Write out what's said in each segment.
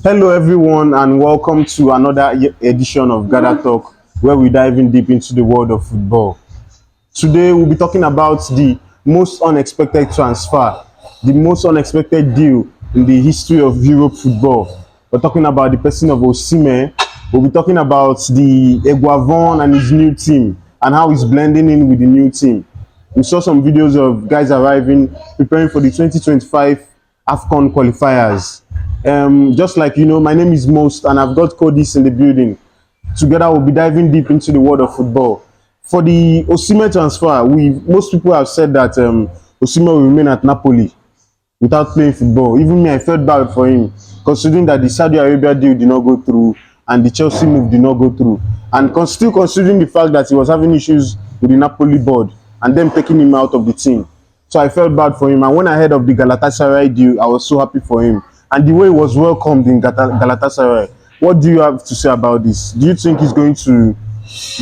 Hello everyone and welcome to another edition of Gather Talk, where we dive in deep into the world of football. Today we'll be talking about the most unexpected transfer, the most unexpected deal in the history of Europe football. We're talking about the person of Osimhen. We'll be talking about the Eguavon and his new team and how he's blending in with the new team. We saw some videos of guys arriving, preparing for the 2025 AFCON qualifiers. Just like you know, my name is Most and I've got Codis in the building. Together we'll be diving deep into the world of football. For the Osimhen transfer, most people have said that Osimhen will remain at Napoli without playing football. Even me, I felt bad for him, considering that the Saudi Arabia deal did not go through and the Chelsea move did not go through. And still considering the fact that he was having issues with the Napoli board and them taking him out of the team. So I felt bad for him. And when I heard of the Galatasaray deal, I was so happy for him. And the way he was welcomed in Galatasaray, what do you have to say about this? Do you think he's going to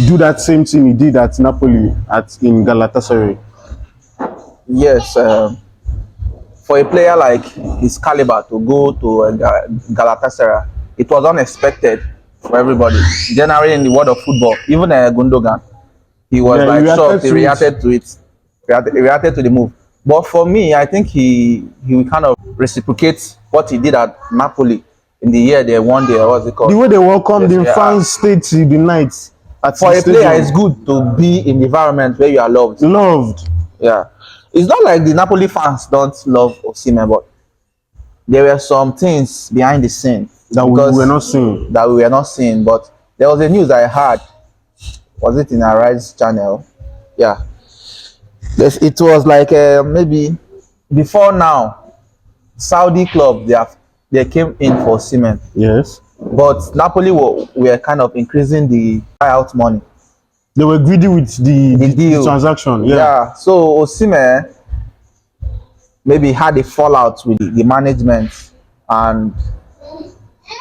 do that same thing he did at Napoli in Galatasaray? Yes, for a player like his caliber to go to Galatasaray, it was unexpected for everybody. Generally in the world of football, even Gundogan, he was shocked. He reacted to it. He reacted to the move. But for me, I think he will kind of reciprocate what he did at Napoli in the year they won the what's it called? The way they welcomed him, fans stayed till the night. For a player, it's good to be in the environment where you are loved. Yeah. It's not like the Napoli fans don't love Osimhen, but there were some things behind the scene that we were not seeing. But there was a news I heard. Was it in Arise channel? Yeah. Yes, it was like maybe before now, Saudi club they came in for Osimhen. Yes. But Napoli were kind of increasing the buyout money. They were greedy with the deal. The transaction. Yeah. So Osimhen maybe had a fallout with the management, and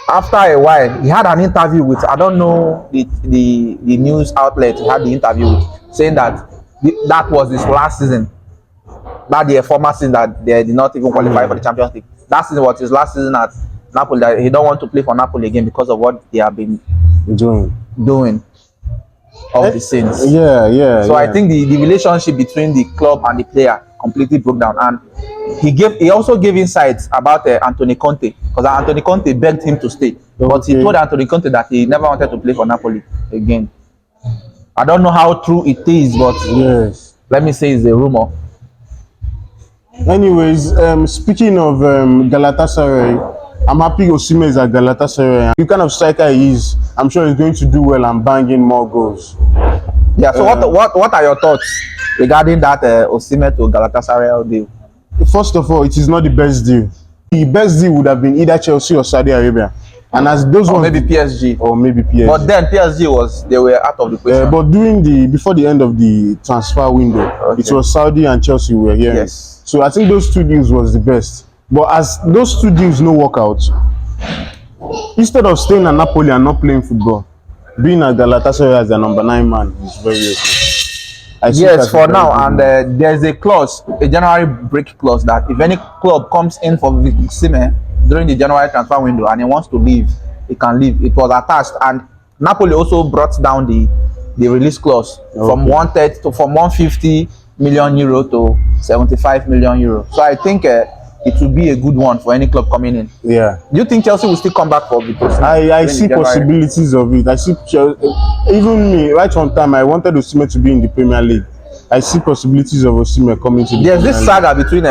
after a while he had an interview with, I don't know the news outlet he had the interview with, saying that that was his last season. That the former season that they did not even qualify for the Champions League. That season was his last season at Napoli. That he don't want to play for Napoli again because of what they have been doing of the scenes. So I think the relationship between the club and the player completely broke down, and he also gave insights about Antonio Conte, because Antonio Conte begged him to stay, but he told Antonio Conte that he never wanted to play for Napoli again. I don't know how true it is, but yes, let me say it's a rumor. Anyways, speaking of Galatasaray, I'm happy Osimhen is at Galatasaray. The kind of striker he is, I'm sure he's going to do well and bang in more goals. Yeah. So what are your thoughts regarding that Osimhen to Galatasaray deal? First of all, it is not the best deal. The best deal would have been either Chelsea or Saudi Arabia. And as those ones, maybe PSG. But then PSG they were out of the question. But before the end of the transfer window, it was Saudi and Chelsea were here. Yes. So I think those two deals was the best. But as those two deals no work out, instead of staying at Napoli and not playing football, being at Galatasaray as the number 9 man is very okay. Yes, for now. And there's a clause, a January break clause, that if any club comes in for Osimhen during the January transfer window and he wants to leave, he can leave. It was attached, and Napoli also brought down the release clause from 150 million euro to 75 million euro. So I think it will be a good one for any club coming in. Yeah. Do you think Chelsea will still come back for Victor? I see possibilities of it. I see even me right on time. I wanted Osimhen to be in the Premier League. I see possibilities of Osimhen coming to the There's this saga between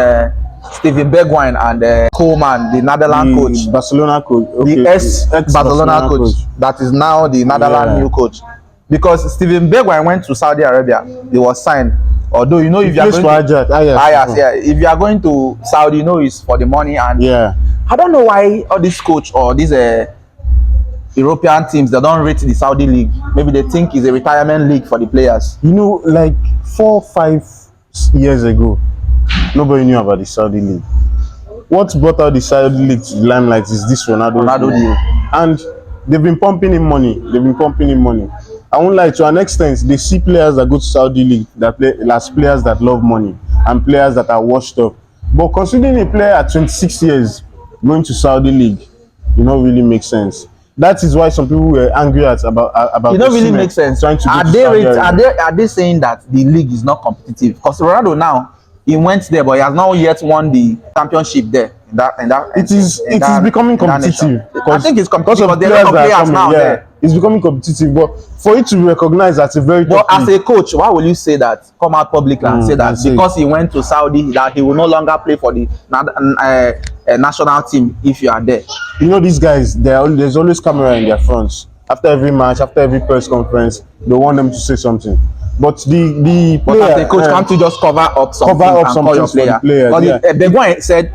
Steven Bergwijn and Koeman, the Netherlands coach, Barcelona coach, the ex-Barcelona coach that is now the Netherlands new coach. Because Steven Bergwijn went to Saudi Arabia, he was signed. Although you know, if you are going to Ajax, if you are going to Saudi, you know it's for the money. And I don't know why all this coach or these European teams, they don't rate the Saudi league. Maybe they think it's a retirement league for the players. You know, like 4 or 5 years ago, nobody knew about the Saudi league. What brought out the Saudi league to the limelight is this Ronaldo deal. And they've been pumping in money. I won't lie, to an extent, they see players that go to Saudi league that play as players that love money and players that are washed up. But considering a player at 26 years going to Saudi league, it not really make sense. That is why some people were angry at about It don't really Osimhen make sense. trying to Are go to they Saudi rate, Arabia. are they saying that the league is not competitive? Because Ronaldo now, he went there, but he has not yet won the championship there It is becoming in that nation. competitive I think it's because competitive of because there are a lot of that are players coming. now Yeah, there. it's becoming competitive. But for it to be recognized as a very But top as league, a coach, why will you say that? Come out publicly and say that and say because he went to Saudi, that he will no longer play for the national team if you are there. you know these guys, there's always camera in their fronts. After every match, after every press conference, they want them to say something. But the But player, as a coach, can't you just cover up some cover things up and some call your things for the player? players, But yeah. Begon said,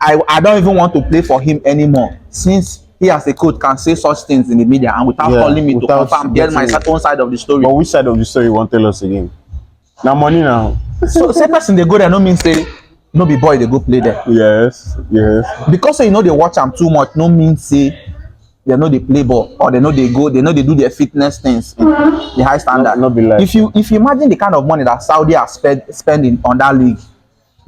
I don't even want to play for him anymore, since he as a coach can say such things in the media and without Yeah, calling me to without confirm, here's my getting- own side of the story. But which side of the story you want to tell us again? Now money now. So say person they go there no mean say no be boy they go play there. Yes. Because say you know they watch am too much no mean say they know they play ball or they know they do their fitness things in the high standard. Not be like If you imagine the kind of money that Saudi are spending on that league,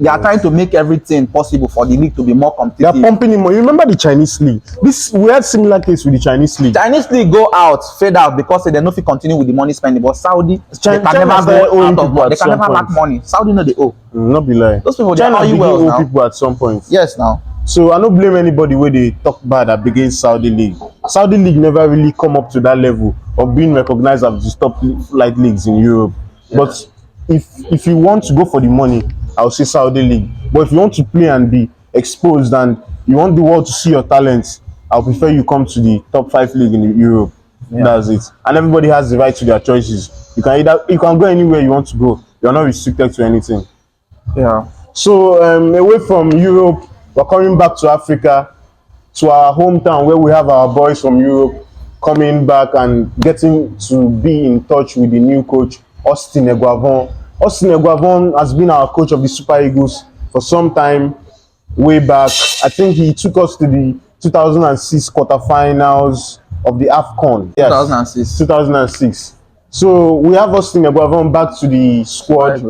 they are trying to make everything possible for the league to be more they are competitive. pumping him more. You remember the Chinese league? We had similar case with the Chinese league. Chinese league go out, fade out because they no fit continue with the money spending. But Saudi, they can China never started go owing out of people money. at They can some never lack point. money. Saudi no they owe. Not be like Those people they China owe you begin well owe now. people at some point. Yes, now. So I don't blame anybody where they talk bad against Saudi league. Saudi league never really come up to that level of being recognized as the top flight leagues in Europe. Yeah. But if you want to go for the money, I'll say Saudi league. But if you want to play and be exposed and you want the world to see your talents, I'll prefer you come to the top 5 league in Europe. Yeah. That's it. And everybody has the right to their choices. You can go anywhere you want to go. You're not restricted to anything. Yeah. So away from Europe, we're coming back to Africa, to our hometown where we have our boys from Europe coming back and getting to be in touch with the new coach, Austin Eguavon. Austin Eguavon has been our coach of the Super Eagles for some time, way back. I think he took us to the 2006 quarterfinals of the AFCON. Yes, 2006. 2006. So we have Austin Eguavon back to the squad.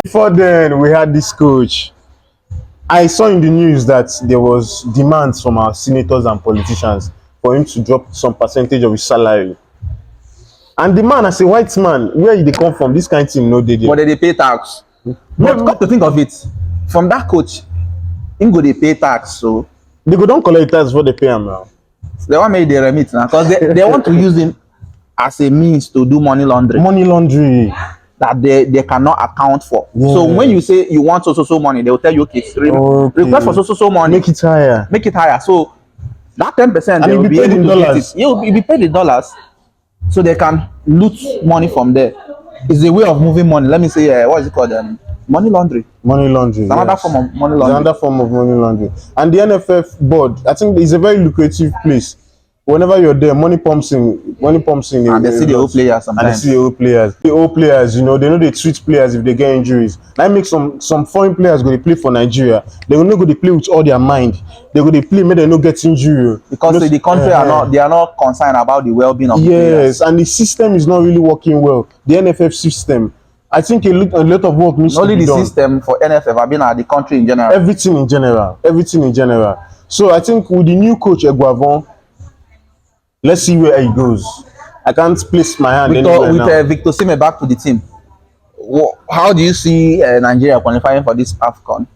Before then, we had this coach. I saw in the news that there was demands from our senators and politicians for him to drop some percentage of his salary. And the man, as a white man, where did they come from? This kind of thing, no, they did. But they pay tax. But come to think of it, from that coach, him go they pay tax. So They go don't collect tax before they pay him now. they want make they remit now because they want to use him as a means to do money laundering Money laundry. that they cannot account for. Yeah. So when you say you want so money, they will tell you okay, request for so money, Make it higher. make it higher. So that 10% And they you'll will be be paid able in to get dollars. it. You'll be paid in dollars, so they can loot money from there. It's a way of moving money. Let me say, what is it called? Money laundering. Money laundry. It's another Yes. form of money It's laundering. another form of money laundering. And the NFF board, I think, is a very lucrative place. Whenever you're there, money pumps in. And they see the old players And they sometimes. see the old players. The old players, they know they treat players if they get injuries. That makes some foreign players go to play for Nigeria. They will not go to play with all their mind. They go to play, maybe they not get injury. Because the country they are not concerned about the well-being of the players. Yes, and the system is not really working well. The NFF system. I think a lot of work needs Not to only be the done. system for NFF, I've been at the country in general. Everything in general. So I think with the new coach Eguavon, let's see where he goes. I can't place my hand anywhere now. Victor Osimhen back to the team. How do you see Nigeria qualifying for this AFCON?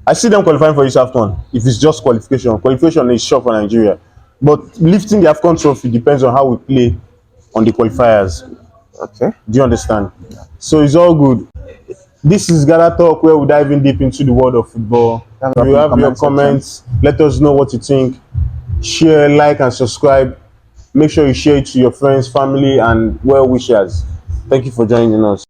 I see them qualifying for this AFCON. If it's just qualification is sure for Nigeria. But lifting the AFCON trophy depends on how we play on the qualifiers. Okay. Do you understand? Yeah. So it's all good. This is Gala Talk, where we dive in deep into the world of football. If you have your comments, let us know what you think. Share, like, and subscribe. Make sure you share it to your friends, family, and well wishers. Thank you for joining us.